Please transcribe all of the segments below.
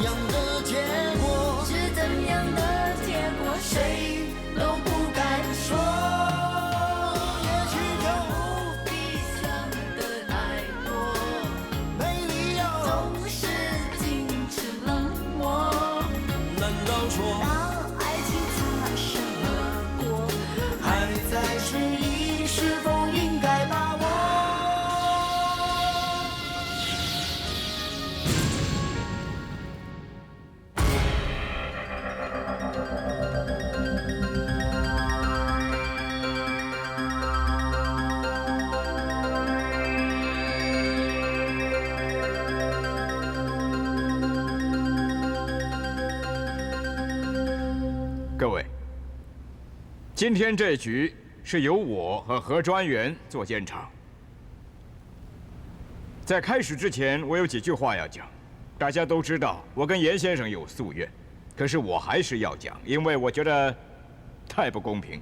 样的结果？是怎样的结果？谁都不敢说。也许就不必想得太多，没理由。总是矜持冷漠。难道说当爱情擦身而过，还在迟疑，是否应该把握？各位，今天这局是由我和何专员做监场。在开始之前，我有几句话要讲。大家都知道，我跟严先生有夙愿，可是我还是要讲，因为我觉得太不公平。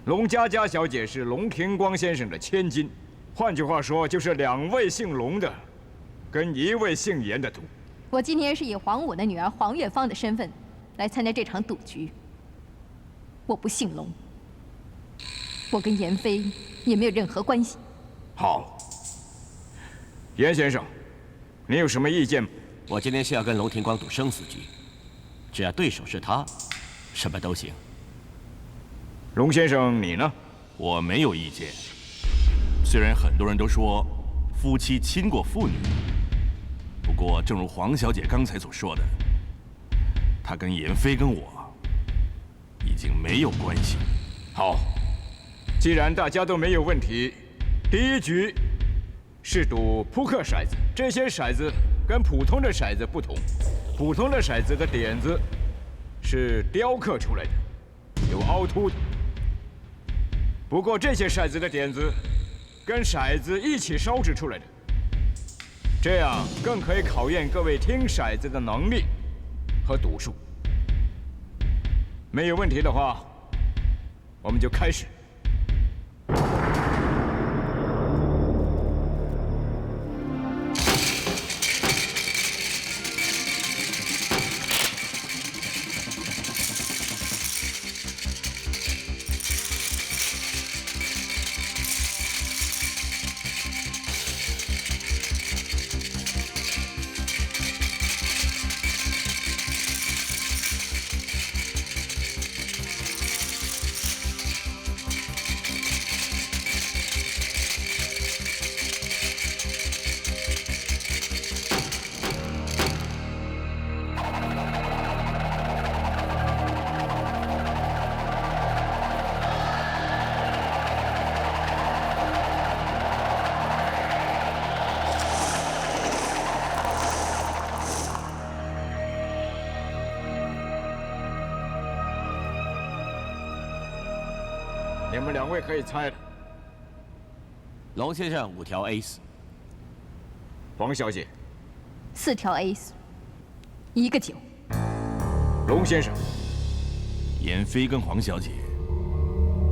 龙佳佳小姐是龙庭光先生的千金，换句话说，就是2位姓龙的跟1位姓严的赌。我今天是以黄武的女儿黄月芳的身份来参加这场赌局。我不姓龙，我跟严飞也没有任何关系。好，严先生，你有什么意见吗？我今天是要跟龙庭光赌生死局，只要对手是他，什么都行。龙先生，你呢？我没有意见。虽然很多人都说夫妻亲过妇女，不过正如黄小姐刚才所说的，她跟严飞跟我已经没有关系。好，既然大家都没有问题，第一局是赌扑克骰子。这些骰子跟普通的骰子不同，普通的骰子的点子是雕刻出来的，有凹凸的。不过这些骰子的点子跟骰子一起烧制出来的，这样更可以考验各位听骰子的能力和赌术。没有问题的话，我们就开始。你们2位可以猜了。龙先生5条 ace， 黄小姐4条 ace， 1个9。龙先生严飞跟黄小姐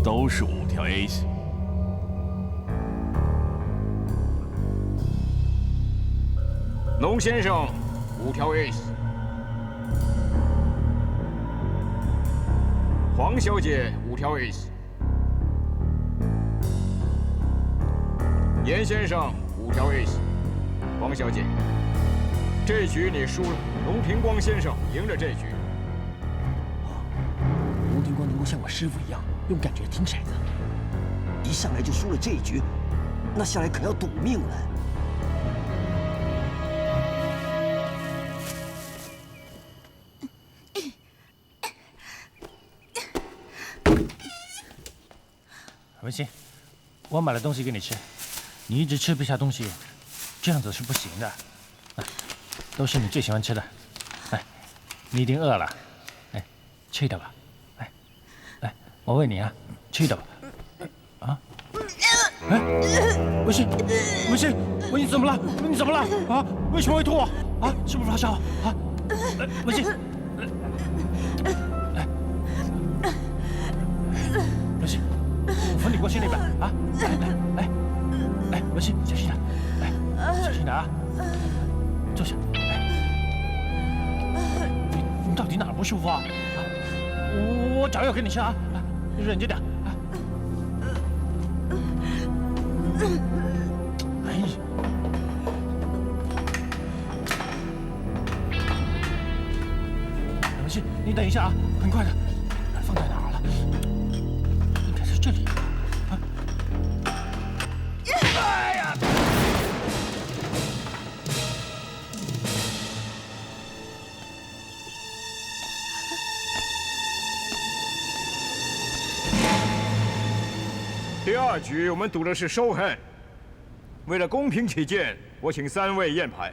都是5条 ace。龙先生5条 ace， 黄小姐5条 ace， 严先生5条 ace， 黄小姐，这局你输了，龙庭光先生赢了这局。龙庭光能够像我师傅一样用感觉听骰子，一上来就输了这一局，那下来可要赌命了。文心，我买了东西给你吃，你一直吃不下东西，这样子是不行的。都是你最喜欢吃的，哎，你一定饿了，哎，吃一点吧，哎，我喂你啊，吃一点吧，啊，哎，文心，文心，文心怎么了？你怎么了？啊，为什么会吐啊？啊，是不是发烧啊？文心，文心，我扶你过去那边啊，来，文心，小心点，来，小心点啊，坐下，不舒服啊！我找药给你吃啊，忍着点。哎呀，没事，你等一下啊，很快的。放在哪儿了？应该是这里。啊！哎呀！第2局我们赌的是收hand。为了公平起见，我请3位验牌。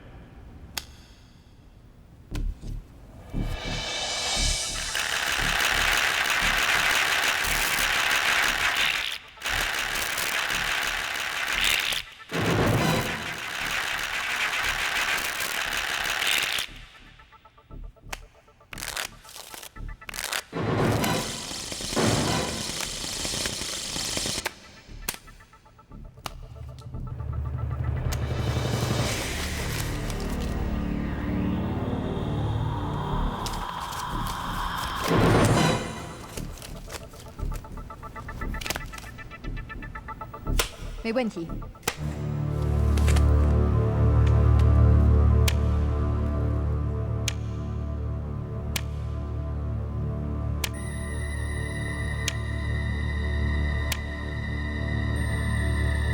没问题。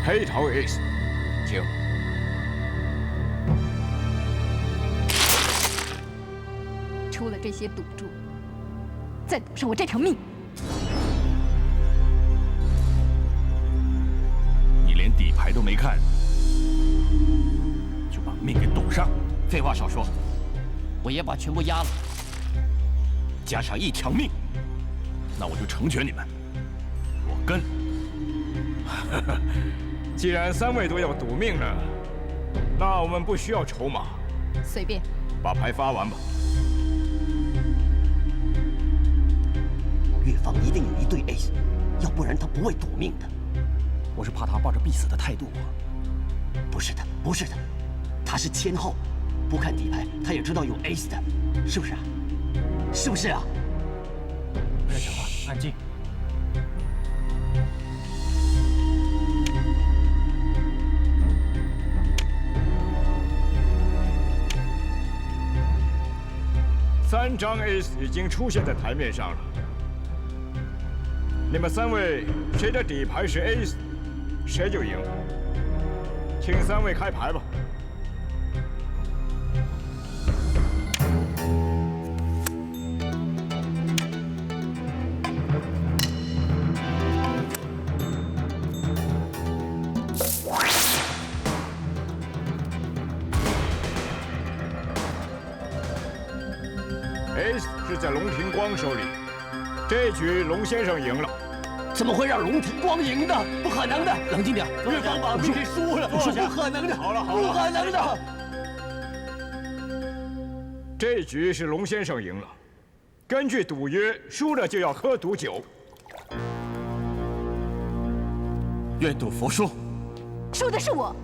黑桃 Ace， 请。出了这些赌注，再赌上我这条命。底牌都没看，就把命给赌上。废话少说，我也把全部压了，加上1条命，那我就成全你们。我跟。既然3位都要赌命了，那我们不需要筹码，随便。把牌发完吧。越方一定有一对 ace， 要不然他不会赌命的。我是怕他抱着必死的态度啊！不是的，不是的，他是千号，不看底牌他也知道有 ace 的，是不是啊？是不是啊？不要讲话，安静。3张 ace 已经出现在台面上了。你们3位谁的底牌是 ace？谁就赢，请3位开牌吧。Ace 是在龙庭光手里，这局龙先生赢了。怎么会让龙庭光赢的？不可能的！冷静点，越方把命给输了，是不可能的。好了，不可能的。这局是龙先生赢了，根据赌约，输了就要喝毒酒。愿赌服输。输的是我，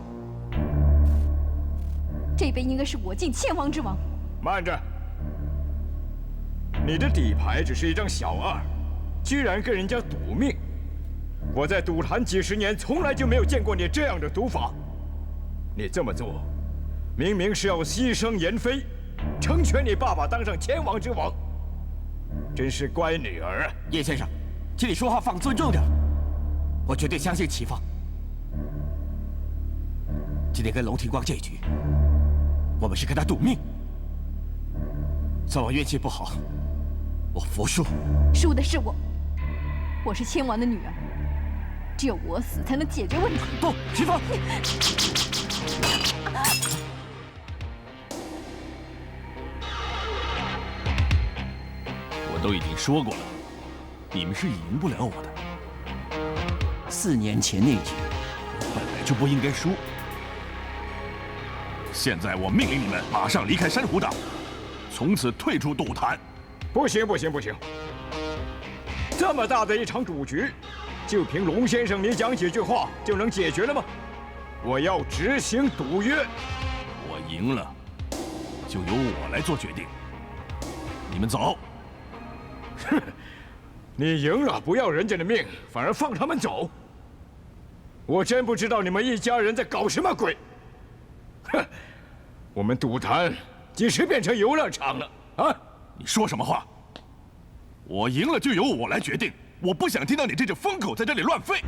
这杯应该是我敬千王之王。慢着，你的底牌只是一张小2。居然跟人家赌命！我在赌坛几10年，从来就没有见过你这样的赌法。你这么做，明明是要牺牲妍妃，成全你爸爸当上千王之王。真是乖女儿啊！叶先生，请你说话放尊重点。我绝对相信启放。今天跟龙庭光这一局，我们是跟他赌命。算我运气不好，我服输。输的是我。我是千王的女儿，只有我死才能解决问题。不，启放！我都已经说过了，你们是赢不了我的。 4年前那局，本来就不应该输。现在我命令你们马上离开珊瑚岛，从此退出赌坛。不行不行不行！这么大的一场赌局，就凭龙先生你讲几句话就能解决了吗？我要执行赌约。我赢了，就由我来做决定。你们走。你赢了，不要人家的命，反而放他们走。我真不知道你们一家人在搞什么鬼。哼，我们赌坛几时变成游乐场了啊？你说什么话？我赢了就由我来决定，我不想听到你这只疯狗在这里乱吠。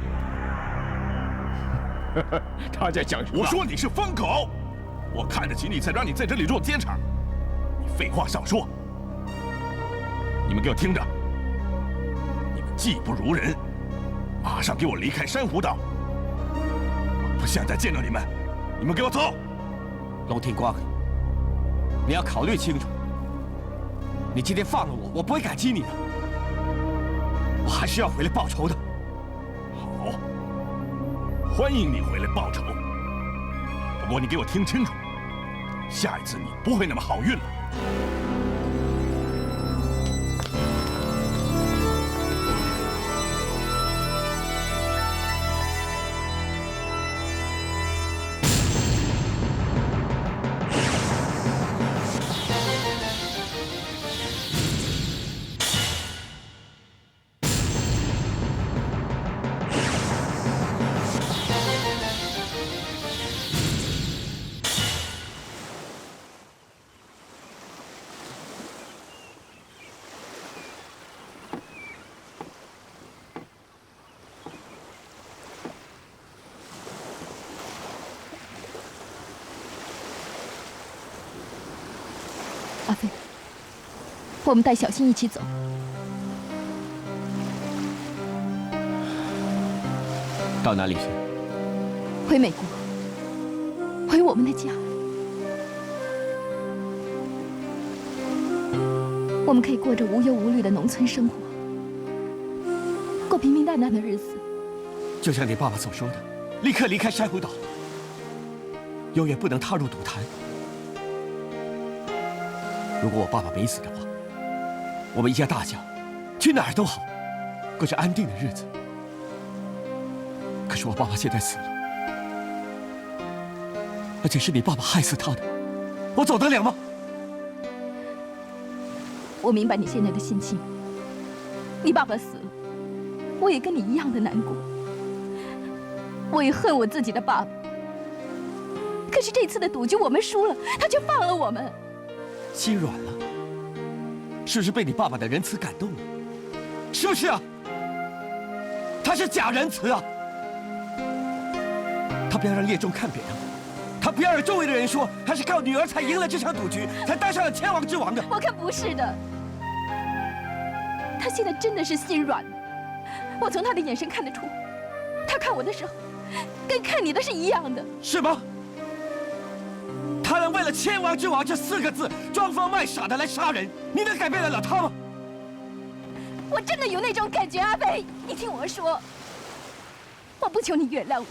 他在讲什么？我说你是疯狗，我看得起你，才让你在这里做监场。你废话少说。你们给我听着，你们技不如人，马上给我离开珊瑚岛。我不想再见到你们，你们给我走。龙庭光，你要考虑清楚。你今天放了我，我不会感激你的。我还是要回来报仇的。好，欢迎你回来报仇。不过你给我听清楚，下一次你不会那么好运了。阿飞，我们带小新一起走。到哪里去？回美国，回我们的家。我们可以过着无忧无虑的农村生活，过平平淡淡的日子。就像你爸爸所说的，立刻离开珊瑚岛，永远不能踏入赌坛。如果我爸爸没死的话，我们一家大小去哪儿都好，过着安定的日子。可是我爸爸现在死了，而且是你爸爸害死他的，我走得了吗？我明白你现在的心情。你爸爸死了，我也跟你一样的难过，我也恨我自己的爸爸。可是这次的赌局我们输了，他却放了我们。心软了，是不是被你爸爸的仁慈感动了？是不是啊？他是假仁慈啊！他不要让叶仲看扁他，他不要让周围的人说他是靠女儿才赢了这场赌局，才当上了千王之王的。我看不是的，他现在真的是心软了。我从他的眼神看得出，他看我的时候，跟看你的是一样的。是吗？他能为了千王之王这4个字装疯卖傻的来杀人，你能改变得了他吗？我真的有那种感觉，阿飞，你听我说，我不求你原谅我。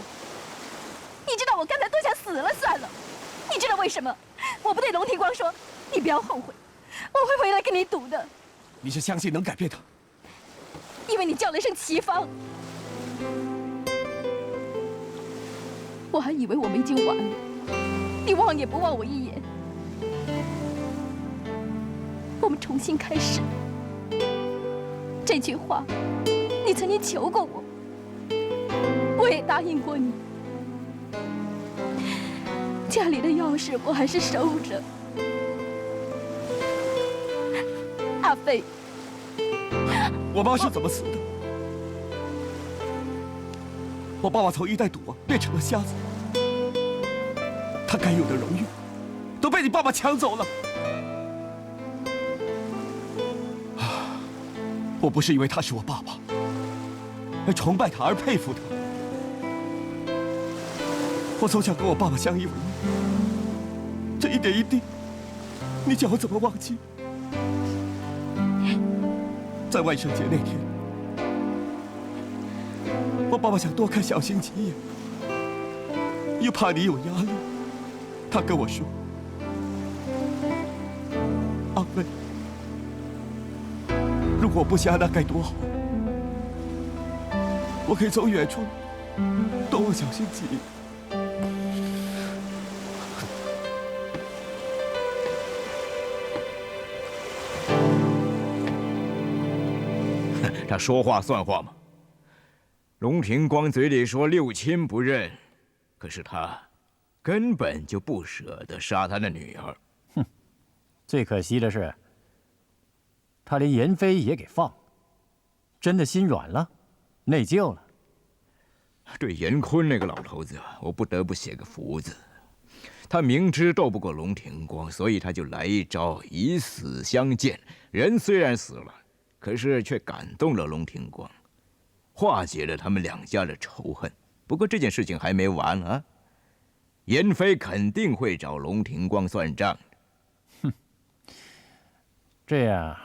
你知道我刚才多想死了算了。你知道为什么？我不对龙庭光说，你不要后悔，我会回来跟你赌的。你是相信能改变他？因为你叫了一声齐芳，我还以为我们已经完了。你望也不望我一眼，我们重新开始。这句话，你曾经求过我，我也答应过你。家里的钥匙我还是收着。阿飞，我妈是怎么死的？我爸爸从一代赌王变成了瞎子。他该有的荣誉，都被你爸爸抢走了。我不是因为他是我爸爸，而崇拜他，而佩服他。我从小跟我爸爸相依为命，这一点一滴，你叫我怎么忘记？在万圣节那天，我爸爸想多看小新几眼，又怕你有压力。他跟我说：“阿飞，如果我不瞎，那该多好！我可以从远处多望小新几眼。”他说话算话吗？龙庭光嘴里说六亲不认，可是他根本就不舍得杀他的女儿。哼，最可惜的是，他连严飞也给放了，真的心软了，内疚了。对严坤那个老头子，我不得不写个福字。他明知斗不过龙庭光，所以他就来一招以死相见。人虽然死了，可是却感动了龙庭光，化解了他们两家的仇恨。不过这件事情还没完啊！严飞肯定会找龙庭光算账的。哼，这样，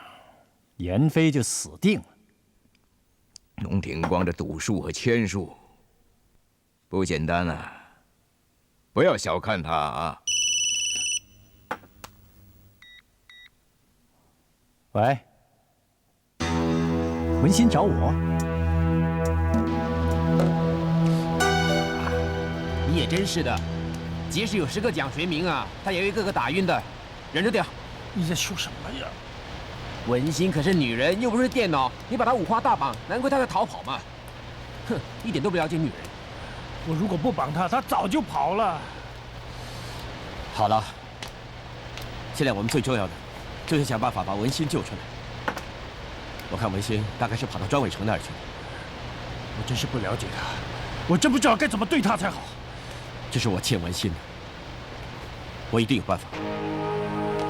严飞就死定了。龙庭光的赌术和签术不简单啊！不要小看他啊！喂，文心找我。你也真是的，即使有10个奖学名啊，他也有一个个打晕的，忍着点。你在说什么呀？文心可是女人，又不是电脑，你把她五花大绑，难怪她会逃跑嘛。哼，一点都不了解女人。我如果不绑他，他早就跑了。好了，现在我们最重要的就是想办法把文心救出来。我看文心大概是跑到庄伟成那儿去了。我真是不了解他，我真不知道该怎么对他才好。这是我欠文心的，我一定有办法。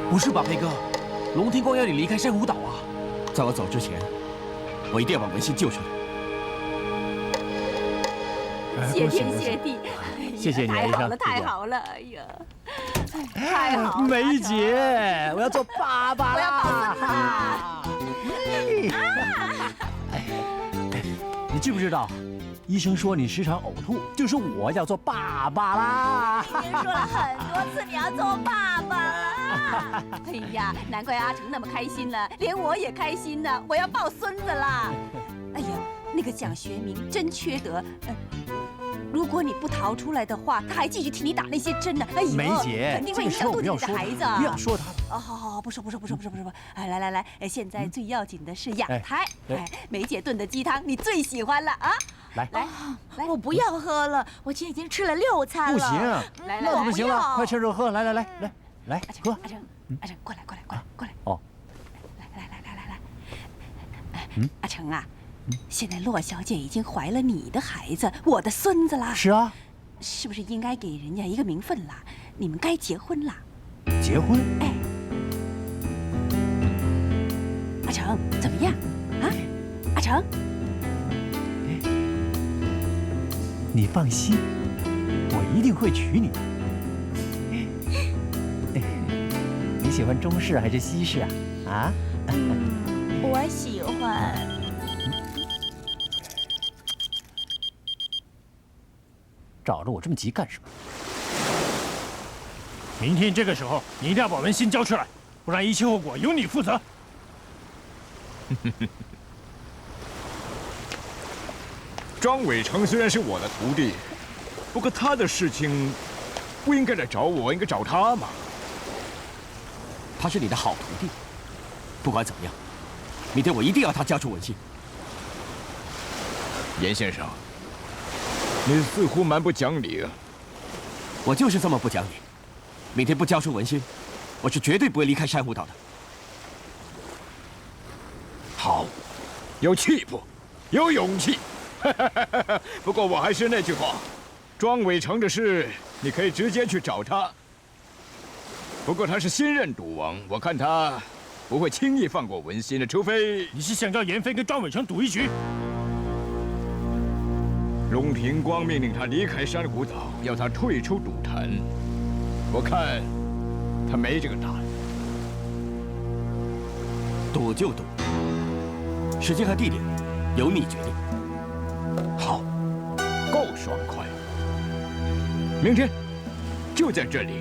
不是吧，飞哥？龙庭光要你离开珊瑚岛啊！在我走之前，我一定要把文心救出来。谢天谢地，谢谢你，太好了，医生太好了！哎呀，太好了！梅姐，我要做爸爸我要抱啦！你知不知道？医生说你时常呕吐，就是我要做爸爸啦！已经说了很多次你要做爸爸了。哎呀，难怪阿成那么开心了，连我也开心呢。我要抱孙子啦！哎呀，那个奖学名真缺德。如果你不逃出来的话，他还继续替你打那些针呢。哎呦，梅姐，肯定会影响肚子里的孩子。不要说他。哦，好，不说。哎，来，现在最要紧的是养胎。哎，梅姐炖的鸡汤你最喜欢了啊！来，我不要喝了，我今天已经吃了6餐了。不行，那怎么行了？快趁热喝，来，喝。阿成，过来。哦，来。阿成啊。现在骆小姐已经怀了你的孩子，我的孙子啦。是啊，是不是应该给人家一个名分啦？你们该结婚啦。结婚？哎，阿成怎么样？啊，阿成，你放心，我一定会娶你的。你喜欢中式还是西式啊？啊？我喜欢。找着我这么急干什么？明天这个时候，你一定要把文心交出来，不然一切后果由你负责。庄伟成虽然是我的徒弟，不过他的事情不应该来找我，应该找他嘛。他是你的好徒弟，不管怎么样，明天我一定要他交出文心。严先生，你似乎蛮不讲理啊！我就是这么不讲理。明天不交出文心，我是绝对不会离开珊瑚岛的。好，有气魄，有勇气。不过我还是那句话，庄伟成的事你可以直接去找他。不过他是新任赌王，我看他不会轻易放过文心的，除非你是想叫严飞跟庄伟成赌一局。龙庭光命令他离开珊瑚岛，要他退出赌坛。我看他没这个胆。赌就赌，时间和地点由你决定。好，够爽快。明天就在这里，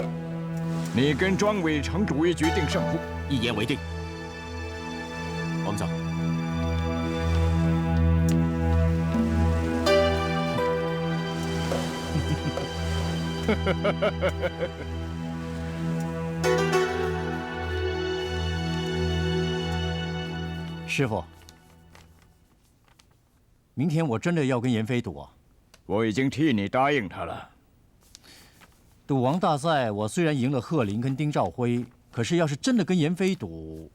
你跟庄伟成赌一局定胜负。一言为定。我们走。师傅，明天我真的要跟严飞赌啊！我已经替你答应他了。赌王大赛，我虽然赢了贺林跟丁兆辉，可是要是真的跟严飞赌，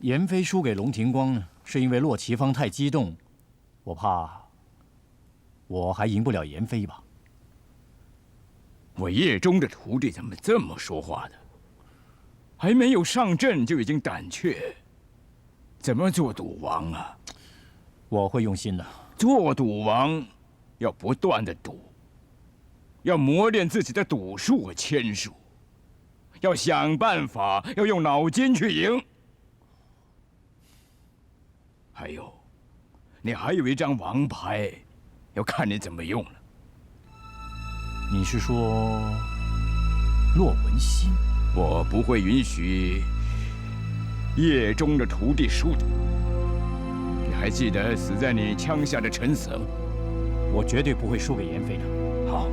严飞输给龙庭光呢，是因为骆奇芳太激动，我怕我还赢不了严飞吧。我叶中的徒弟怎么这么说话的？还没有上阵就已经胆怯，怎么做赌王啊？我会用心的。做赌王要不断的赌，要磨练自己的赌术和签术，要想办法，要用脑筋去赢。还有，你还有一张王牌，要看你怎么用了。你是说骆文新？我不会允许叶中的徒弟输的。你还记得死在你枪下的陈瑟吗？我绝对不会输给严飞的。好，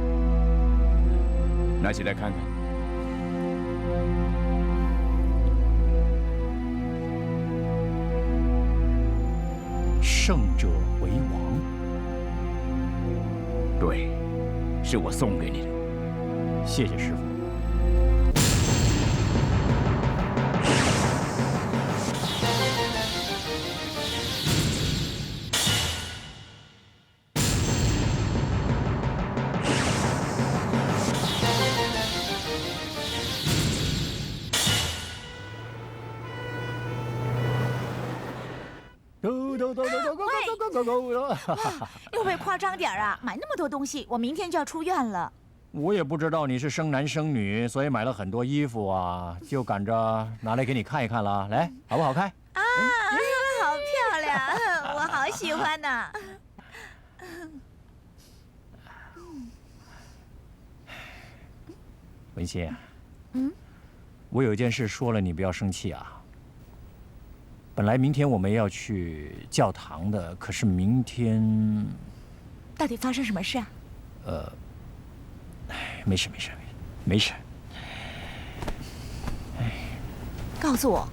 拿起来看看。胜者为王。对，是我送给你的。谢谢师傅。你会不会夸张点啊？买那么多东西，我明天就要出院了。我也不知道你是生男生女，所以买了很多衣服啊，就赶着拿来给你看一看了。来，好不好看？啊，好漂亮，我好喜欢呢。文心，我有一件事说了，你不要生气啊。本来明天我们要去教堂的，可是明天……到底发生什么事啊？没事。告诉我，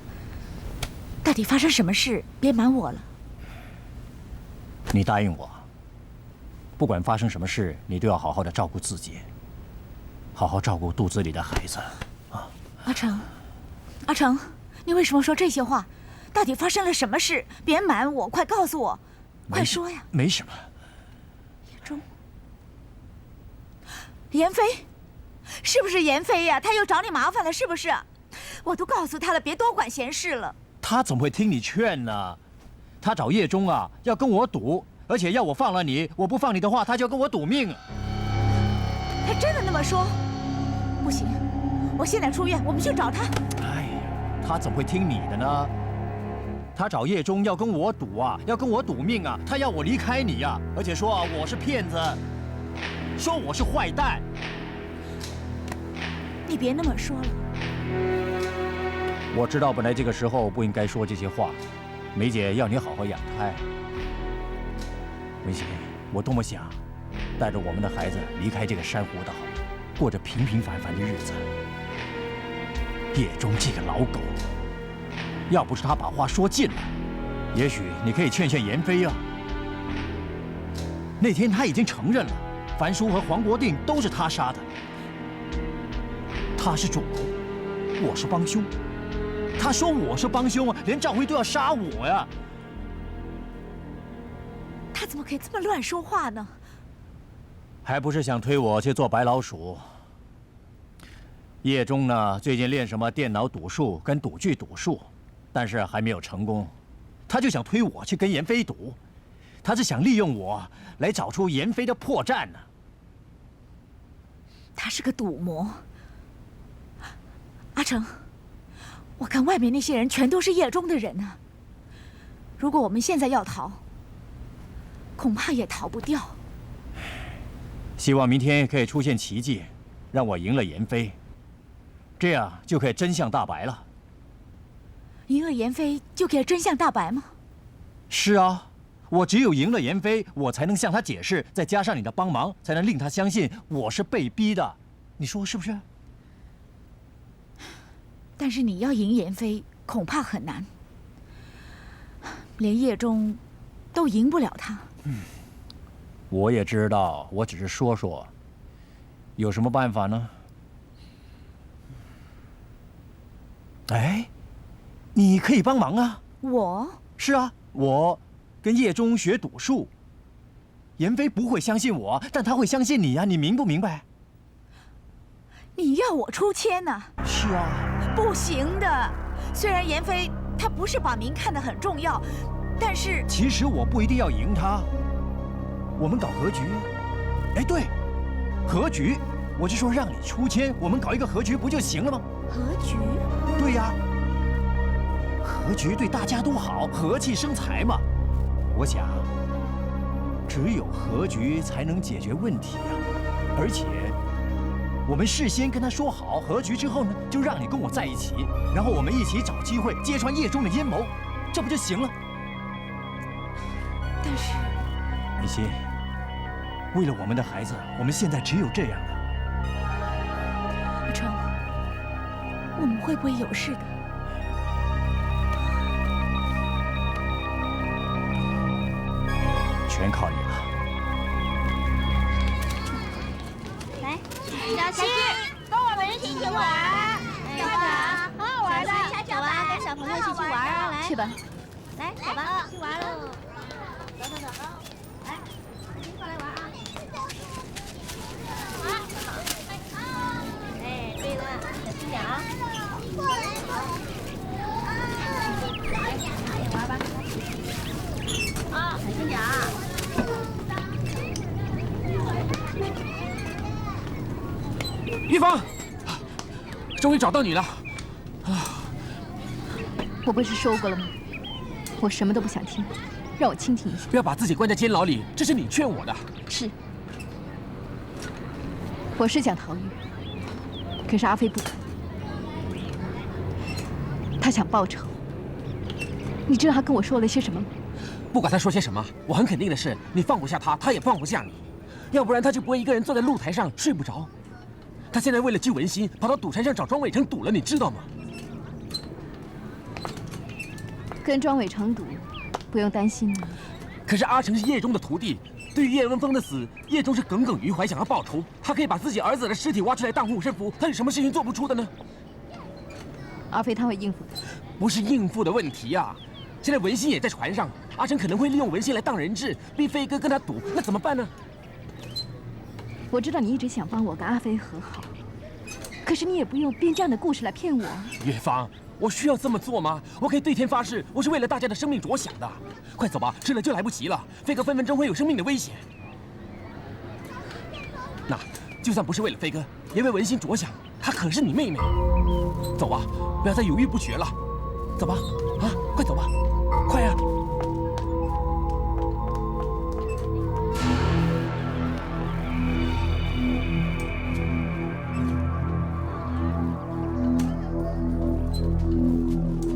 到底发生什么事？别瞒我了。你答应我，不管发生什么事，你都要好好的照顾自己，好好照顾肚子里的孩子。啊，阿成，你为什么说这些话？到底发生了什么事？别瞒我，快告诉我，快说呀！没什么。严飞，是不是严飞呀？他又找你麻烦了，是不是？我都告诉他了，别多管闲事了。他怎么会听你劝呢？他找叶中啊，要跟我赌，而且要我放了你，我不放你的话，他就要跟我赌命。他真的那么说？不行，我现在出院，我们去找他。哎呀，他怎么会听你的呢？他找叶中要跟我赌啊，要跟我赌命啊，他要我离开你呀，而且说我是骗子，说我是坏蛋。你别那么说了。我知道本来这个时候不应该说这些话，梅姐要你好好养胎。文心，我多么想带着我们的孩子离开这个珊瑚岛，过着平平凡凡的日子。叶中这个老狗，要不是他把话说尽了，也许你可以劝劝严飞啊。那天他已经承认了，樊叔和黄国定都是他杀的。他是主谋，我是帮凶。他说我是帮凶啊，连赵辉都要杀我呀！他怎么可以这么乱说话呢？还不是想推我去做白老鼠。叶中呢，最近练什么电脑赌术跟赌具赌术，但是还没有成功。他就想推我去跟严飞赌，他是想利用我来找出严飞的破绽呢。他是个赌魔。阿成，我看外面那些人全都是叶中的人啊。如果我们现在要逃，恐怕也逃不掉。希望明天可以出现奇迹，让我赢了严飞，这样就可以真相大白了。赢了严飞就可以真相大白吗？是啊，我只有赢了严飞，我才能向他解释，再加上你的帮忙，才能令他相信我是被逼的。你说是不是？但是你要赢严飞，恐怕很难。连叶中都赢不了他。我也知道，我只是说说，有什么办法呢？哎，你可以帮忙啊！我是啊，我跟叶中学赌术。妍飞不会相信我，但他会相信你呀，你明不明白？你要我出千呢？是啊，不行的。虽然妍飞他不是把名看得很重要，但是其实我不一定要赢他。我们搞和局，哎，对，和局，我就说让你出千，我们搞一个和局不就行了吗？和局？对呀，和局对大家都好，和气生财嘛。我想，只有和局才能解决问题呀。而且，我们事先跟他说好，和局之后呢，就让你跟我在一起，然后我们一起找机会揭穿叶中的阴谋，这不就行了？但是，文心，为了我们的孩子，我们现在只有这样了。阿成，我们会不会有事的？全靠你了。来，小新，跟我们一起去玩。快点，很好玩的。走啊，跟小朋友一起去玩啊！来，去吧。来，走吧，去玩喽。走。来，过来玩啊！哎，对了，小心点啊！玩吧。啊，小心点啊！玉芳，终于找到你了。我不是说过了吗？我什么都不想听，让我倾听一下。不要把自己关在监牢里，这是你劝我的。是，我是想逃狱，可是阿飞不肯，他想报仇。你知道他跟我说了些什么吗？不管他说些什么，我很肯定的是，你放不下他，他也放不下你。要不然他就不会一个人坐在露台上睡不着。他现在为了救文心，跑到赌山上找庄伟成赌了，你知道吗？跟庄伟成赌，不用担心了。可是阿成是叶中的徒弟，对于叶文峰的死，叶中是耿耿于怀，想要报仇。他可以把自己儿子的尸体挖出来当护身符，他有什么事情做不出的呢？阿飞他会应付的。不是应付的问题啊！现在文心也在船上，阿成可能会利用文心来当人质，逼飞哥跟他赌，那怎么办呢？我知道你一直想帮我跟阿飞和好，可是你也不用编这样的故事来骗我。月芳，我需要这么做吗？我可以对天发誓，我是为了大家的生命着想的。快走吧，迟了就来不及了。飞哥分分钟会有生命的危险。那就算不是为了飞哥，也为文心着想，她可是你妹妹。走吧，不要再犹豫不决了。走吧，啊，快走吧，快呀！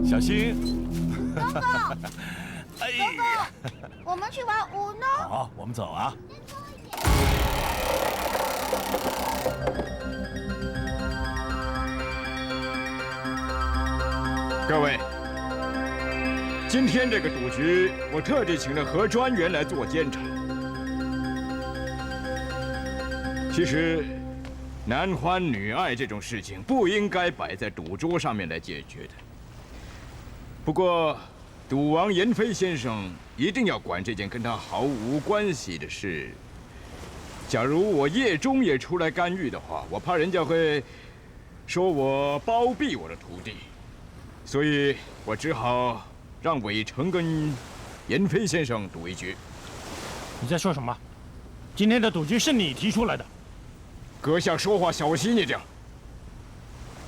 小心！公公，哎公公，我们去玩舞呢。好，我们走啊。各位，今天这个赌局，我特地请了何专员来做监察。其实，男欢女爱这种事情不应该摆在赌桌上面来解决的。不过，赌王严飞先生一定要管这件跟他毫无关系的事。假如我叶中也出来干预的话，我怕人家会说我包庇我的徒弟，所以我只好让伟成跟严飞先生赌一局。你在说什么？今天的赌局是你提出来的。阁下说话小心一点。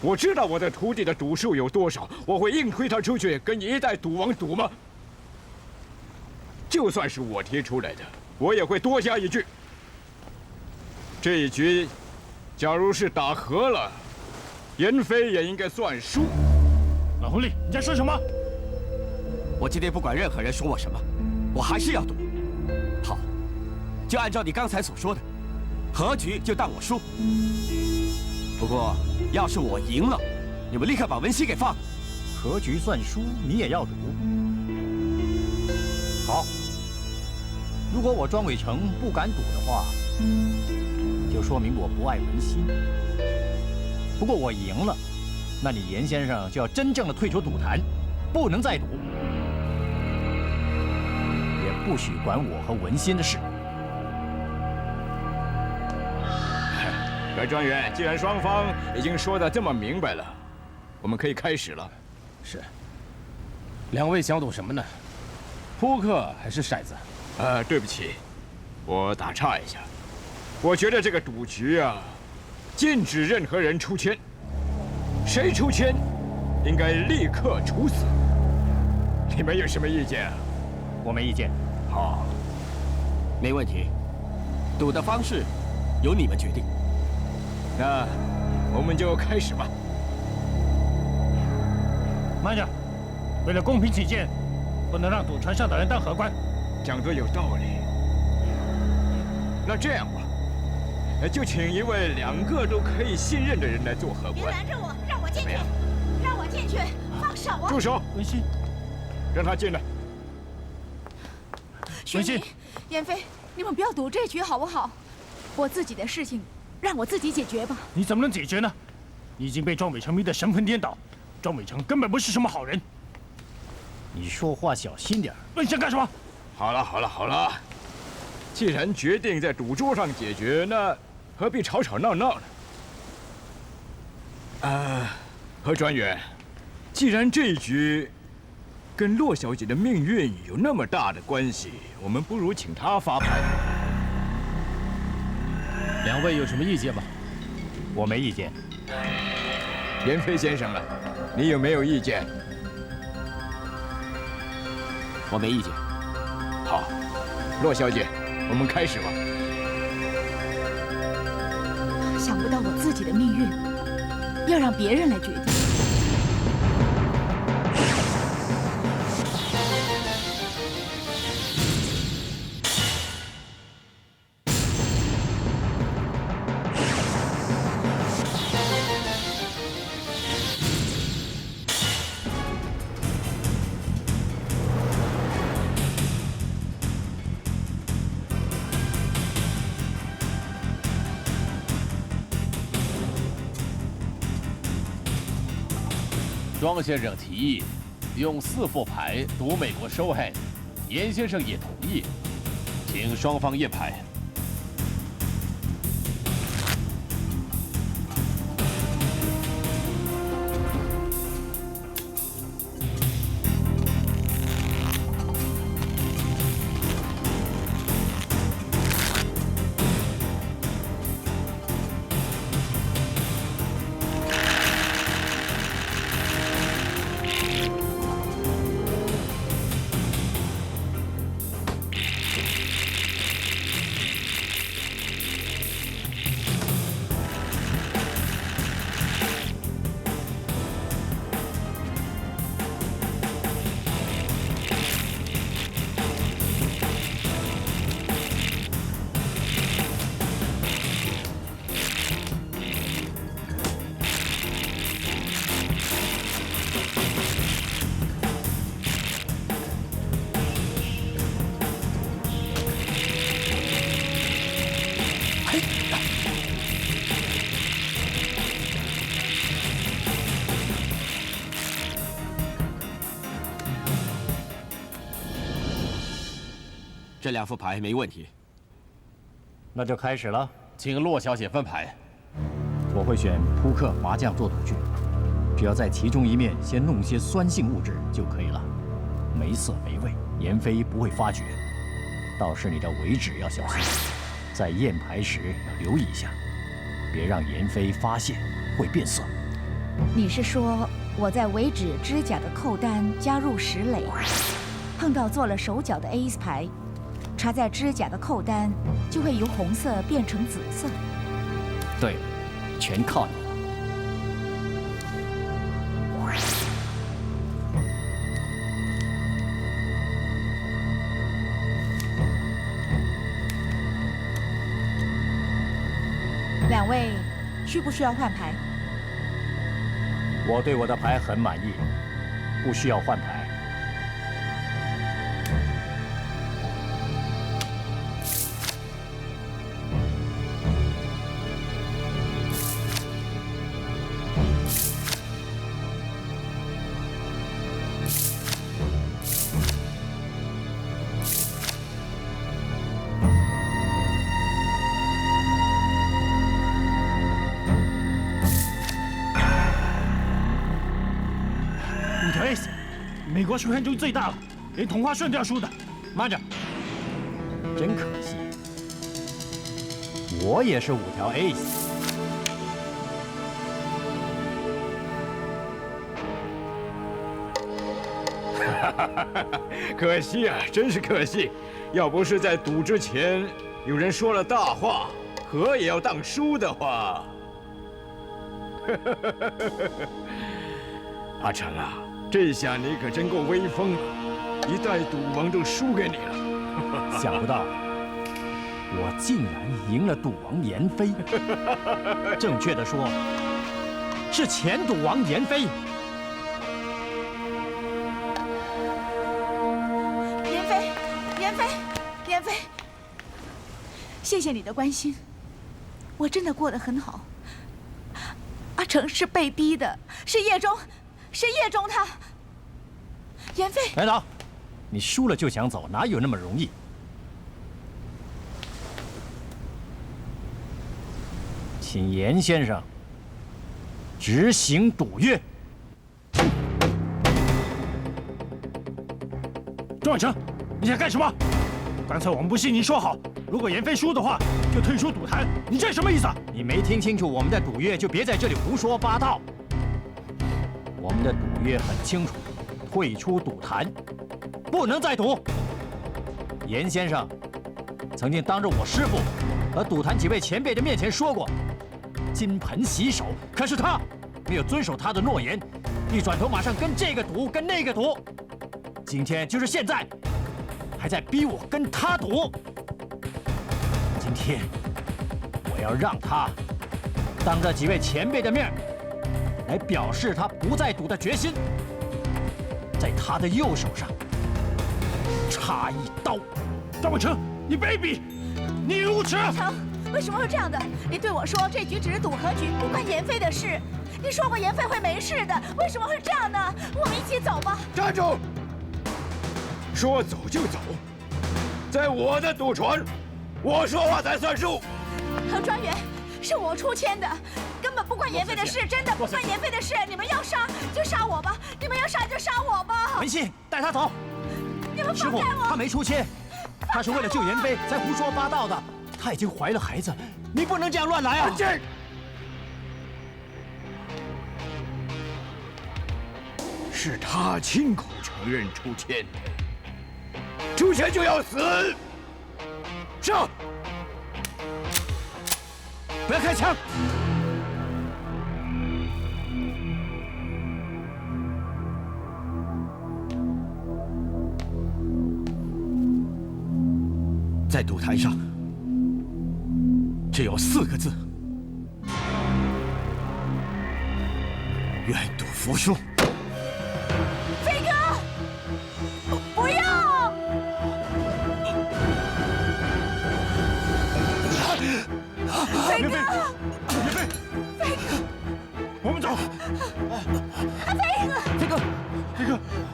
我知道我的徒弟的赌术有多少，我会硬推他出去跟一代赌王赌吗？就算是我提出来的，我也会多加一句：这一局，假如是打和了，严飞也应该算输。老狐狸，你在说什么？我今天不管任何人说我什么，我还是要赌。好，就按照你刚才所说的，和局就当我输。不过，要是我赢了，你们立刻把文心给放了。和局算输，你也要赌？好，如果我庄伟成不敢赌的话，就说明我不爱文心。不过我赢了，那你严先生就要真正的退出赌坛，不能再赌，也不许管我和文心的事。葛庄园，既然双方已经说得这么明白了，我们可以开始了。是。两位想赌什么呢？扑克还是骰子？对不起，我打岔一下，我觉得这个赌局啊，禁止任何人出千，谁出千，应该立刻处死。你们有什么意见啊？我没意见。好，没问题。赌的方式由你们决定。那我们就开始吧。慢着，为了公平起见，不能让赌船上的人当荷官。讲得有道理。那这样吧，就请一位两个都可以信任的人来做荷官。别拦着我，让我进去，让我进去，放手啊！住手！文心，让他进来。文心，妍飞，你们不要赌这局好不好？我自己的事情让我自己解决吧。你怎么能解决呢？你已经被庄伟成迷得神魂颠倒，庄伟成根本不是什么好人。你说话小心点。问想干什么？好了，既然决定在赌桌上解决，那何必吵吵闹闹呢？何专员，既然这一局跟骆小姐的命运有那么大的关系，我们不如请她发牌。两位有什么意见吗？我没意见。严飞先生啊，你有没有意见？我没意见。好，骆小姐，我们开始吧。想不到我自己的命运要让别人来决定。庄先生提议用4副牌赌美国show hand，严先生也同意，请双方验牌。这2副牌没问题。那就开始了，请骆小姐分牌。我会选扑克、麻将做赌具，只要在其中一面先弄些酸性物质就可以了，没色没味，严飞不会发觉。倒是你的尾指要小心，在验牌时要留意一下，别让严飞发现会变色。你是说我在尾指指甲的扣单加入10垒，碰到做了手脚的 Ace 牌，插在指甲的扣单就会由红色变成紫色？对了，全靠你了。两位需不需要换牌？我对我的牌很满意，不需要换牌。美国收看中最大了，连同花顺都要输的。慢着，真可惜，我也是5条 ace。可惜啊，真是可惜！要不是在赌之前有人说了大话，和也要当输的话，阿成啊，这下你可真够威风了，一代赌王都输给你了。想不到，我竟然赢了赌王严飞。正确的说，是前赌王严飞。严飞，谢谢你的关心，我真的过得很好。阿成是被逼的，是叶中他。严飞，来导，你输了就想走，哪有那么容易？请严先生执行赌约。庄伟成，你想干什么？刚才我们不是已经说好，如果严飞输的话，就退出赌坛。你这什么意思？你没听清楚我们的赌约，就别在这里胡说八道。我们的赌约很清楚，退出赌坛，不能再赌。严先生曾经当着我师父和赌坛几位前辈的面前说过，金盆洗手。可是他没有遵守他的诺言，一转头马上跟这个赌，跟那个赌。今天就是现在，还在逼我跟他赌。今天我要让他当着几位前辈的面来表示他不再赌的决心，在他的右手上插一刀。张伟成，你卑鄙，你无耻！成，为什么会这样的？你对我说这局只是赌和局，不关严飞的事。你说过严飞会没事的，为什么会这样呢？我们一起走吧。站住！说走就走，在我的赌船，我说话才算数。何专员，是我出千的，根本不关严飞的事，真的不关严飞的事。你们要杀就杀我吧，你们要杀就杀我吧。文信，带他走。你们师傅，放开我！他没出千，他是为了救严飞才胡说八道的。他已经怀了孩子，你不能这样乱来啊！安静！是他亲口承认出千的，出千就要死。上！不要开枪！在赌台上，只有4个字：愿赌服输。飞哥，不要！飞哥，严飞，飞哥，我们走。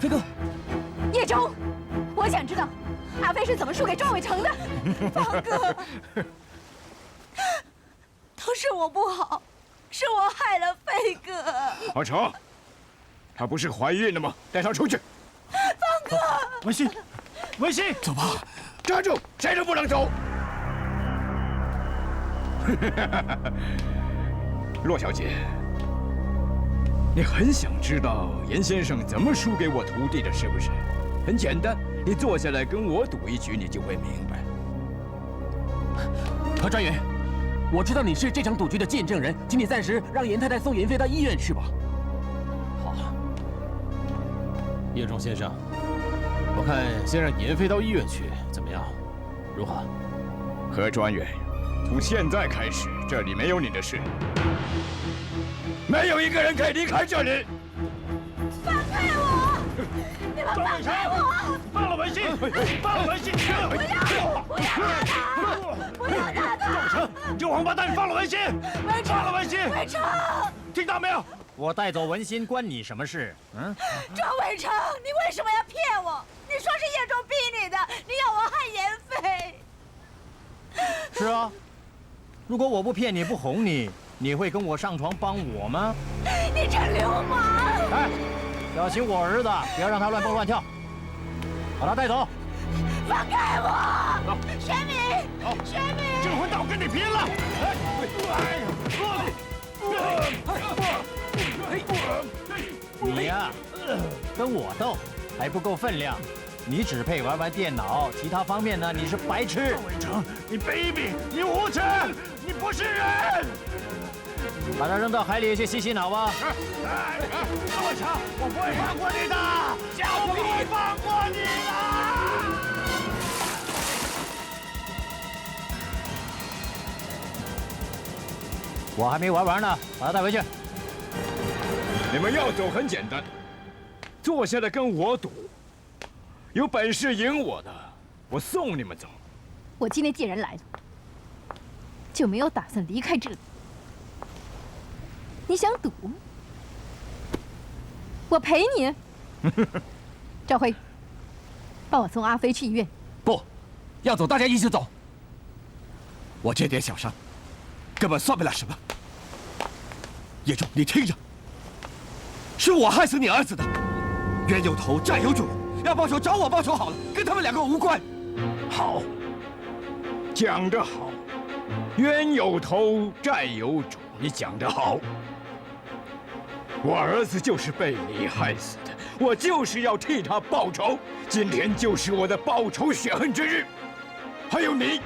飞哥，叶中，我想知道阿飞是怎么输给庄伟成的。方哥，都是我不好，是我害了飞哥。阿成，她不是怀孕了吗？带她出去。方哥，文信，文信，走吧。站住！谁都不能走。骆小姐，你很想知道严先生怎么输给我徒弟的，是不是？很简单，你坐下来跟我赌一局，你就会明白。何专员，我知道你是这场赌局的见证人，请你暂时让严太太送严飞到医院去吧。好，叶仲先生，我看先让严飞到医院去，怎么样？如何？何专员，从现在开始，这里没有你的事，没有一个人可以离开这里。放开我！你们放开我！放了文信，放了文信！不要打他！赵伟成，你这王八蛋，放了文信！放了文信！伟成，听到没有？我带走文心关你什么事？嗯？庄伟成，你为什么要骗我？你说是叶仲逼你的，你要我害严飞。是啊，如果我不骗你不哄你，你会跟我上床帮我吗？你这流氓！哎，小心我儿子，不要让他乱蹦乱跳，把他带走。放开我！玄敏，玄敏，这回到跟你拼了！你呀，跟我斗还不够分量，你只配玩电脑，其他方面呢，你是白痴。魏成，你卑鄙，你无耻，你不是人！把他扔到海里去洗脑吧。魏成，我不会放过你的，我不会放过你的。我还没玩完呢，把他带回去。你们要走很简单，坐下来跟我赌，有本事赢我的，我送你们走。我今天既然来了，就没有打算离开这里。你想赌？我陪你。赵辉，帮我送阿飞去医院。不，要走大家一起走。我这点小伤，根本算不了什么。叶仲，你听着，是我害死你儿子的，冤有头债有主，要报仇找我报仇好了，跟他们两个无关。好，讲得好，冤有头债有主，你讲得好。我儿子就是被你害死的，我就是要替他报仇。今天就是我的报仇雪恨之日。还有你，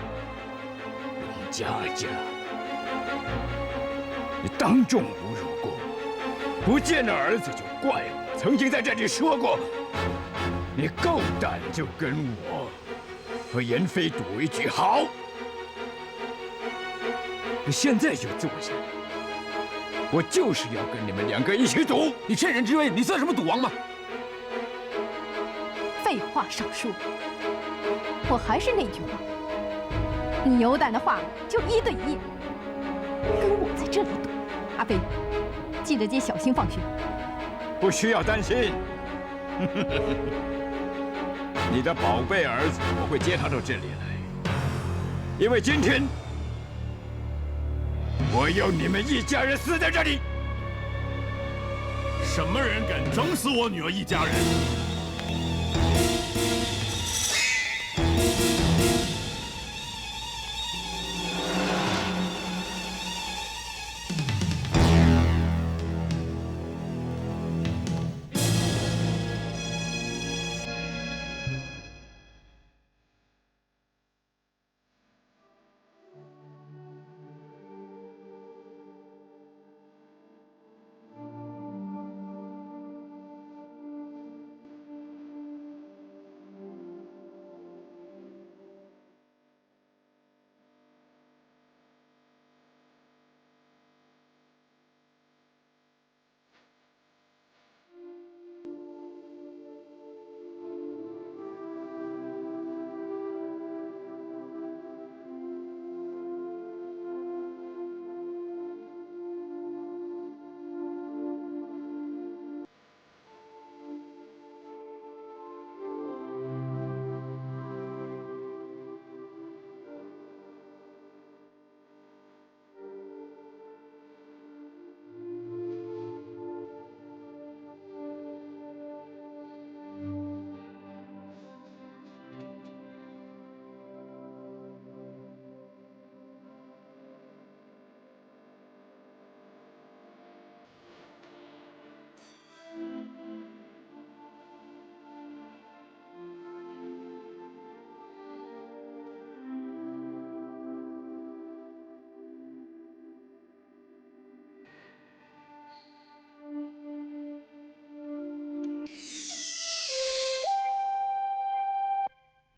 龙佳佳，你当众侮辱过我，不见了儿子就怪我。曾经在这里说过，你够胆就跟我和妍飞赌一局好。你现在就坐下来。我就是要跟你们两个一起赌！你趁人之危，你算什么赌王吗？废话少说，我还是那句话，你有胆的话就1对1，跟我在这里赌。阿飞，记得接小新放学。不需要担心，你的宝贝儿子，我会接他到这里来，因为今天。我要你们一家人死在这里！什么人敢整死我女儿一家人？